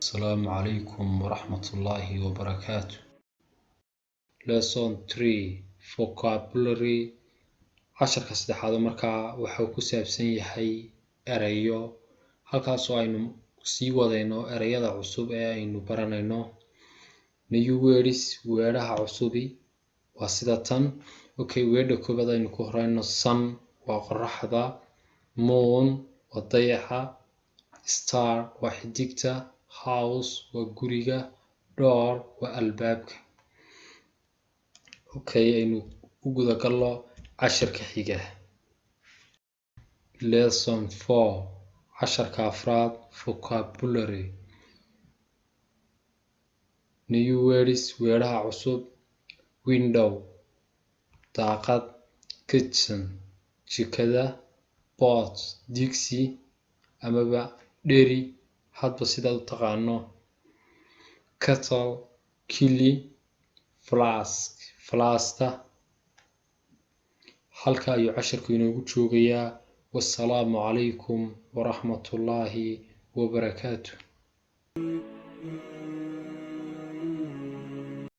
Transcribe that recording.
السلام عليكم ورحمة الله وبركاته. Lesson 3 Vocabulary. casharka saddexaad markaa wuxuu ku saabsan yahay erayo, halkaasoo aynu sii wadayno erayada cusub ee aynu baranayno. New words, weedhaha cusubi waa sida tan. Okay, weedha koobaad aynu ku horeyno sun waa qoraxda, moon waa dayaxa, star waa xidigta, house waa guriga, door waa albaabka. Okay, aynu u guda galno casharka xiga. Lesson 4 casharka afraad Vocabulary. New words, weedhaha cusub. Window daaqad, kitchen jikada, pot digsi amaba dheri hadba sidaad u taqaano, kettle kili, flask falaasta. halka ayuu casharku inoogu joogayaa. Wassalaamu calaykum waraxmatullaahi wabarakaatuh.